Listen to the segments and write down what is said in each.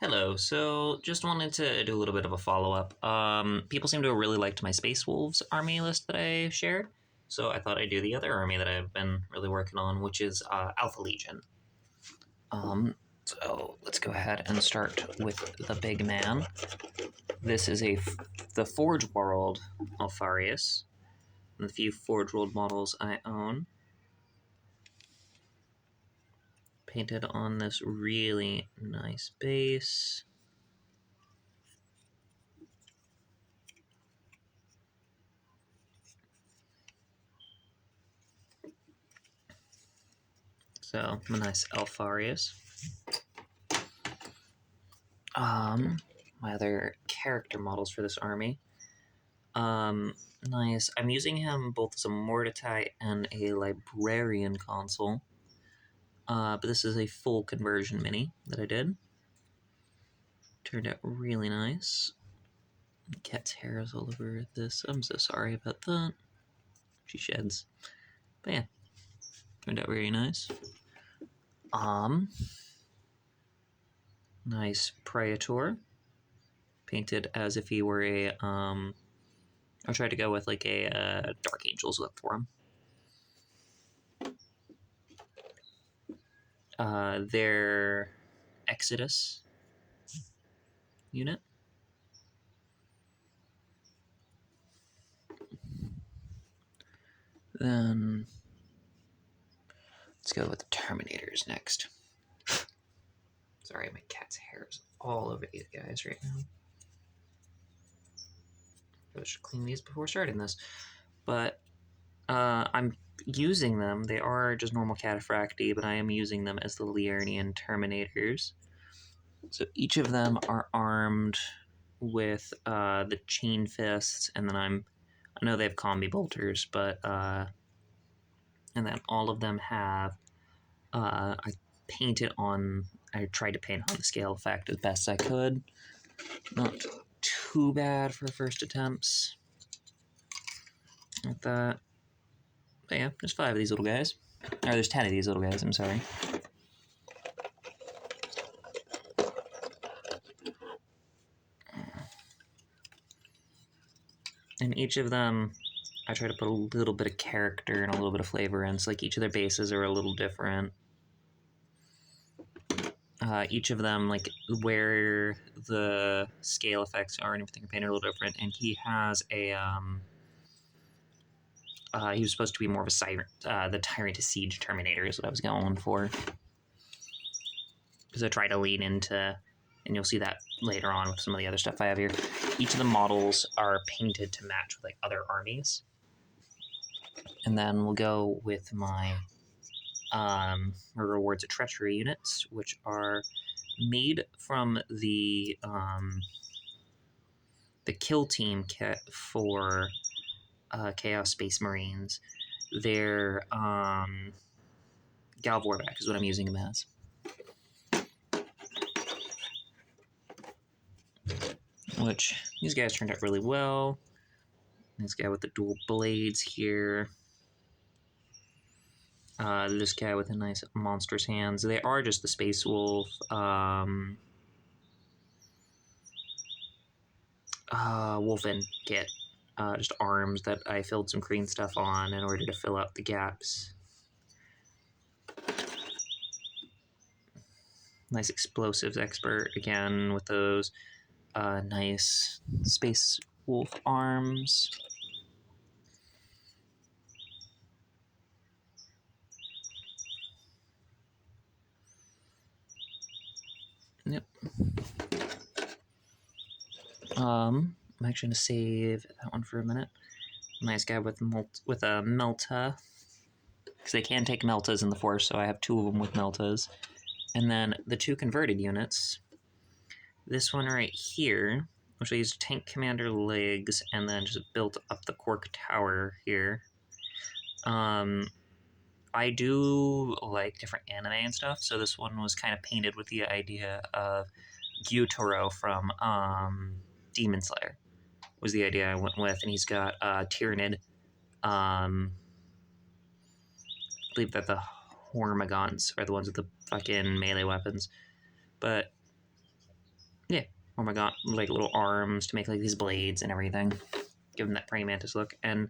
Hello. So, just wanted to do a little bit of a follow up. People seem to have really liked my Space Wolves army list that I shared, so I thought I'd do the other army that I've been really working on, which is Alpha Legion. So let's go ahead and start with the big man. This is the Forge World Alfarius, the few Forge World models I own. Painted on this really nice base. So, a nice Alfarius. My other character models for this army. Nice. I'm using him both as a Mordecai and a Librarian consul. But this is a full conversion mini that I did. Turned out really nice. Cat's hair is all over this. I'm so sorry about that. She sheds. But yeah, turned out really nice. Nice Praetor. Painted as if he were a, I tried to go with like a Dark Angels look for him. Their Exodus unit. Then let's go with the Terminators next. Sorry, my cat's hair is all over these guys right now. I should clean these before starting this. But I'm using them. They are just normal Cataphracti, but I am using them as the Liurnian Terminators. So each of them are armed with the Chain Fists, and then I know they have Combi Bolters, but and then all of them have I tried to paint on the scale effect as best I could. Not too bad for first attempts like that. But yeah, there's 5 of these little guys. Or there's 10 of these little guys, I'm sorry. And each of them, I try to put a little bit of character and a little bit of flavor in. So like each of their bases are a little different. Each of them, like where the scale effects are and everything are painted a little different. And he has a he was supposed to be more of a siren, the Tyrant to Siege Terminator is what I was going for. Because I try to lean into, and you'll see that later on with some of the other stuff I have here. Each of the models are painted to match with like other armies. And then we'll go with my Rewards of Treachery units, which are made from the Kill Team kit for Chaos Space Marines. They're Galvorback is what I'm using them as. Which these guys turned out really well. This guy with the dual blades here. This guy with a nice monstrous hands. They are just the Space Wolf. Wolfen kit. Just arms that I filled some green stuff on in order to fill out the gaps. Nice explosives expert again with those nice Space Wolf arms. Yep. I'm actually gonna save that one for a minute. Nice guy with a Melta, because they can take Meltas in the Force, so I have 2 of them with Meltas. And then the 2 converted units. This one right here, which I used Tank Commander legs and then just built up the Quark Tower here. I do like different anime and stuff, so this one was kind of painted with the idea of Gyutaro from Demon Slayer was the idea I went with, and he's got Tyranid. I believe that the Hormigons are the ones with the fucking melee weapons. But Oh my god, like little arms to make like these blades and everything. Give him that praying mantis look. And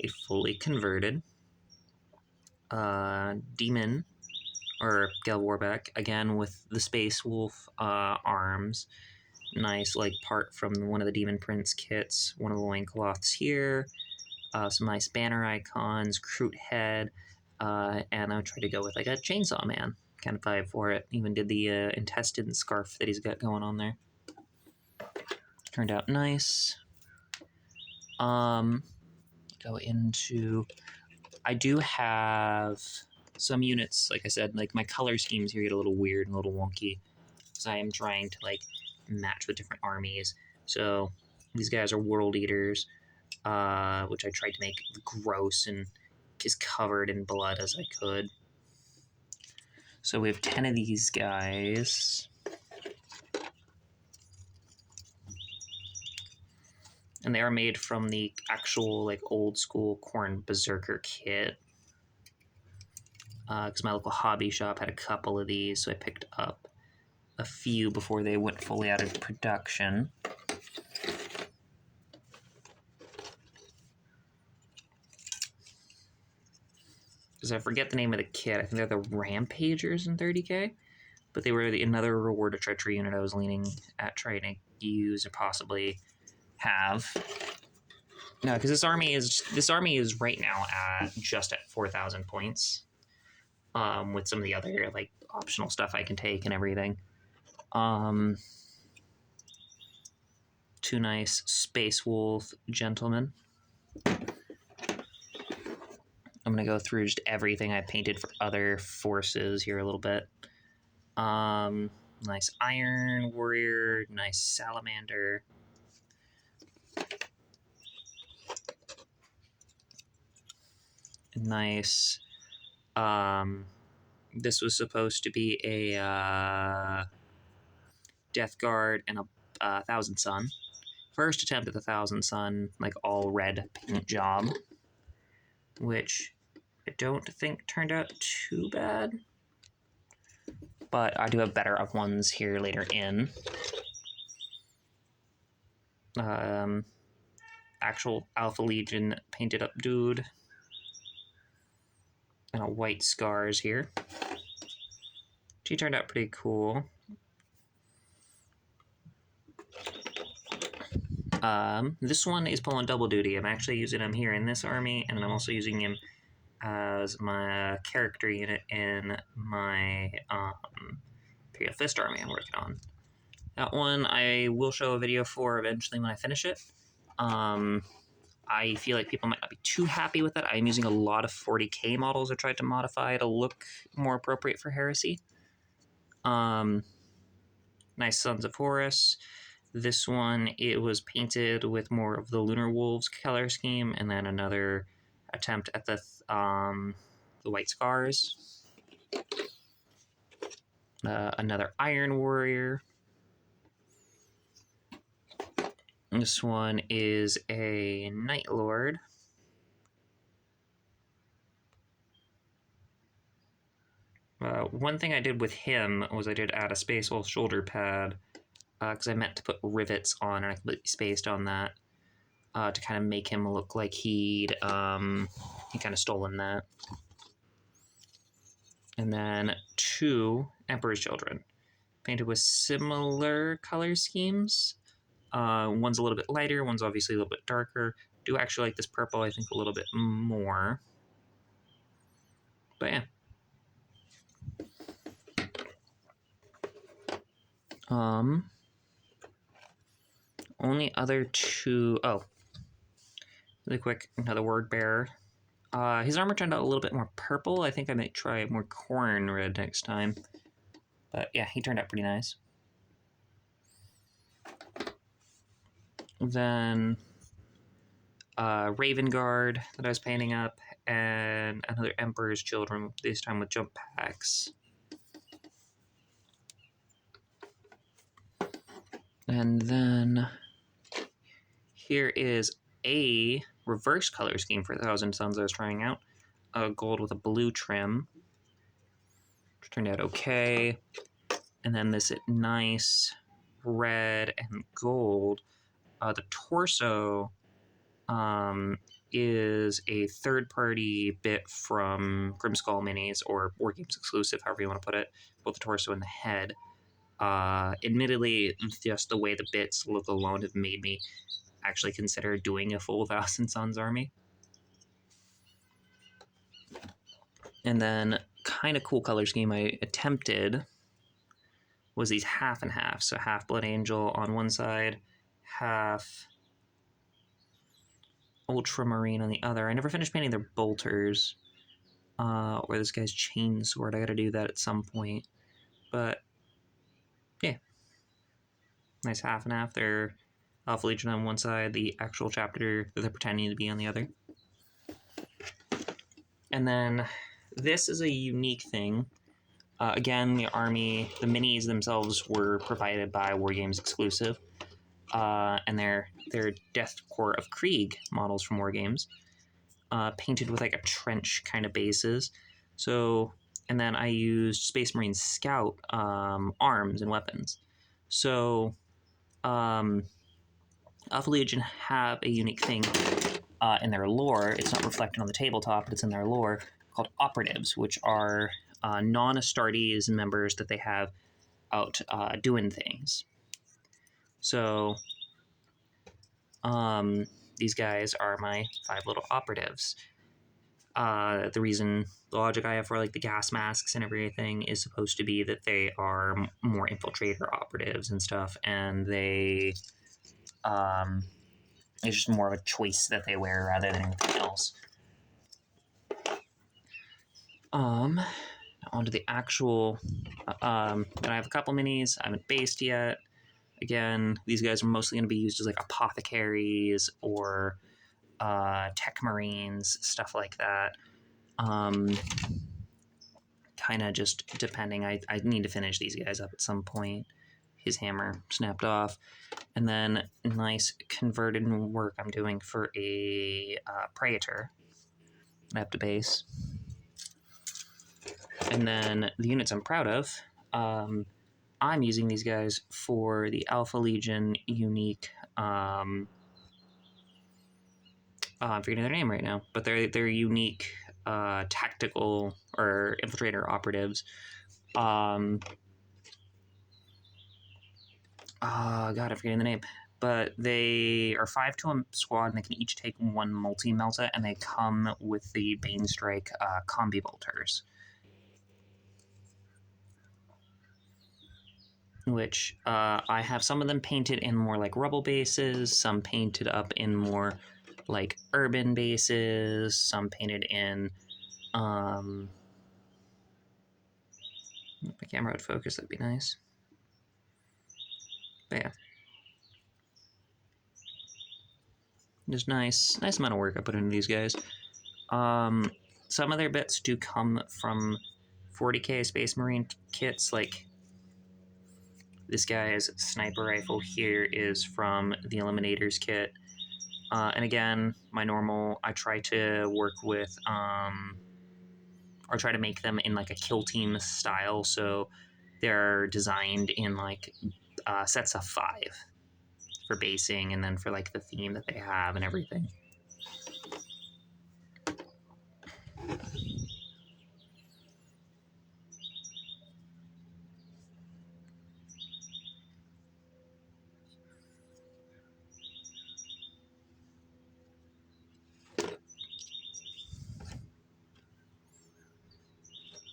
a fully converted demon, or Gale Warbeck, again with the Space Wolf arms. Nice, like, part from one of the Demon Prince kits. One of the loincloths here. Some nice banner icons, Kroot head, and I tried to go with, like, a Chainsaw Man kind of vibe for it. Even did the intestine scarf that he's got going on there. Turned out nice. Go into... I do have some units, like I said, like, my color schemes here get a little weird and a little wonky, because I am trying to, like, match with different armies. So these guys are World Eaters, which I tried to make gross and as covered in blood as I could. So we have 10 of these guys. And they are made from the actual, like, old school Khorne Berserker kit. Because my local hobby shop had a couple of these, so I picked up a few before they went fully out of production. Because I forget the name of the kit. I think they're the Rampagers in 30k. But they were another Reward of Treachery unit I was leaning at trying to use or possibly have. No, because this army is right now just at 4,000 points. With some of the other, like, optional stuff I can take and everything. Two nice Space Wolf gentlemen. I'm going to go through just everything I painted for other forces here a little bit. Nice Iron Warrior, nice Salamander. Nice. This was supposed to be a Death Guard and a Thousand Sun. First attempt at the Thousand Sun, like all red paint job, which I don't think turned out too bad. But I do have better of ones here later in. Actual Alpha Legion painted up dude. And a white scars here. She turned out pretty cool. This one is pulling double duty. I'm actually using him here in this army, and I'm also using him as my character unit in my Imperial Fist army I'm working on. That one I will show a video for eventually when I finish it. I feel like people might not be too happy with it. I'm using a lot of 40k models I tried to modify to look more appropriate for Heresy. Nice Sons of Horus. This one, it was painted with more of the Lunar Wolves color scheme, and then another attempt at the White Scars. Another Iron Warrior. This one is a Night Lord. One thing I did with him was I did add a Space Wolf shoulder pad, because I meant to put rivets on, and I completely spaced on that, to kind of make him look like he kind of stolen that. And then two Emperor's Children, painted with similar color schemes. One's a little bit lighter, one's obviously a little bit darker. Do actually like this purple, I think, a little bit more. But yeah. Only other two... Oh. Really quick, another Word Bearer. His armor turned out a little bit more purple. I think I might try more Khorne red next time. But yeah, he turned out pretty nice. Then Raven Guard that I was painting up, and another Emperor's Children, this time with jump packs. And then here is a reverse color scheme for Thousand Suns I was trying out. Gold with a blue trim, which turned out okay. And then this nice red and gold. The torso is a third-party bit from Grimskull Minis, or War Games exclusive, however you want to put it, both the torso and the head. Admittedly, just the way the bits look alone have made me actually consider doing a full Thousand Sons army. And then, kind of cool color scheme I attempted was these half and half. So half Blood Angel on one side, half Ultramarine on the other. I never finished painting their bolters, or this guy's chainsword. I gotta do that at some point. But, yeah. Nice half and half. They're Alpha Legion on one side, the actual chapter that they're pretending to be on the other. And then this is a unique thing. Again, the army, the minis themselves were provided by War Games exclusive, and they're Death Corps of Krieg models from War Games, painted with like a trench kind of bases. So, and then I used Space Marine Scout arms and weapons. So, Alpha Legion have a unique thing in their lore. It's not reflected on the tabletop, but it's in their lore, called operatives, which are non-Astartes members that they have out doing things. So these guys are my 5 little operatives. The logic I have for like the gas masks and everything is supposed to be that they are more infiltrator operatives and stuff, and they it's just more of a choice that they wear rather than anything else. Onto the actual, and I have a couple minis. I haven't based yet. Again, these guys are mostly going to be used as like apothecaries or tech marines, stuff like that. Kind of just depending. I need to finish these guys up at some point. His hammer snapped off. And then nice converted work I'm doing for a Praetor. I have to base. And then the units I'm proud of, I'm using these guys for the Alpha Legion unique. I'm forgetting their name right now, but they're unique tactical or infiltrator operatives. God, I'm forgetting the name. But they are 5 to a squad, and they can each take 1 multi-melta, and they come with the Banestrike combi bolters. Which I have some of them painted in more like rubble bases, some painted up in more like urban bases, some painted in if my camera would focus, that'd be nice. But yeah, just nice amount of work I put into these guys. Some of their bits do come from 40k Space Marine kits, like this guy's sniper rifle here is from the Eliminators kit. And again, my normal, I try to work with, or try to make them in like a kill team style, so they're designed in like sets of 5 for basing, and then for like the theme that they have and everything.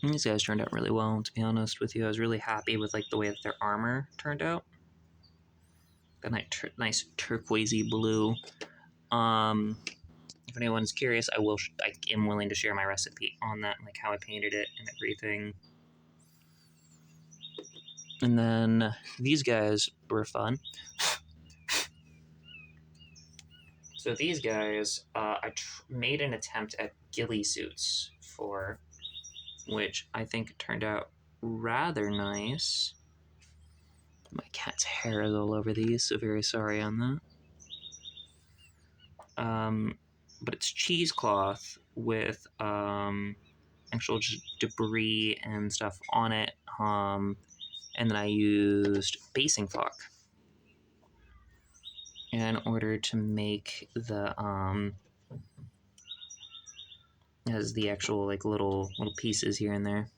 And these guys turned out really well, to be honest with you. I was really happy with like the way that their armor turned out. That nice turquoisey blue. If anyone's curious, I am willing to share my recipe on that, like how I painted it and everything. And then these guys were fun. So these guys, I made an attempt at ghillie suits for, which I think turned out rather nice. My cat's hair is all over these, so very sorry on that. But it's cheesecloth with actual just debris and stuff on it. And then I used basing flock. in order to make the has the actual like little pieces here and there.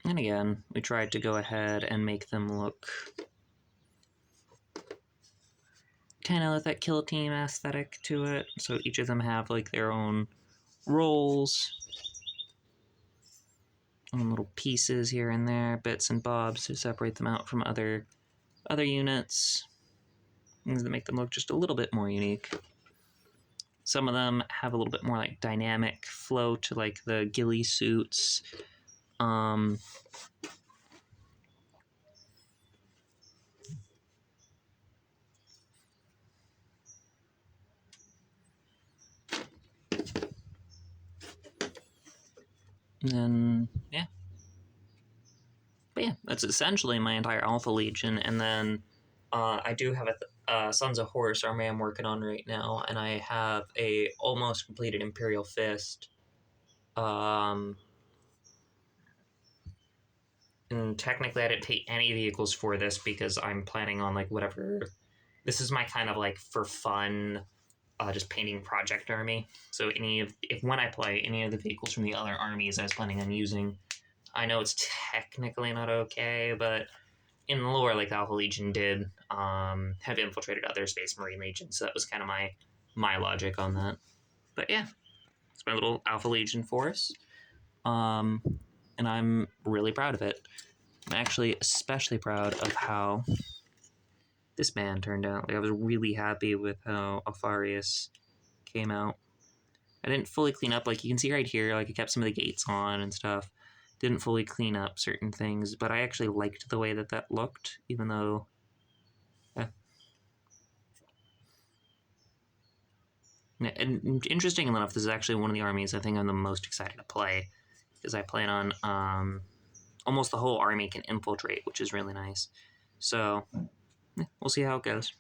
And again, we tried to go ahead and make them look kind of with that kill team aesthetic to it. So each of them have like their own roles, own little pieces here and there, bits and bobs to separate them out from other units. Things that make them look just a little bit more unique. Some of them have a little bit more like dynamic flow to like the ghillie suits. And then, yeah. But yeah, that's essentially my entire Alpha Legion. And then I do have a Sons of Horus army I'm working on right now, and I have a almost completed Imperial Fist. And technically I didn't take any vehicles for this because I'm planning on like whatever. This is my kind of like for fun, just painting project army. So when I play any of the vehicles from the other armies I was planning on using, I know it's technically not okay, but in the lore, like the Alpha Legion did have infiltrated other Space Marine legions, so that was kind of my logic on that. But yeah, it's my little Alpha Legion force, and I'm really proud of it. I'm actually especially proud of how this man turned out. Like, I was really happy with how Alfarius came out. I didn't fully clean up, like you can see right here, like I kept some of the gates on and stuff. Didn't fully clean up certain things, but I actually liked the way that looked, even though... And interesting enough, this is actually one of the armies I think I'm the most excited to play, because I plan on almost the whole army can infiltrate, which is really nice. So, we'll see how it goes.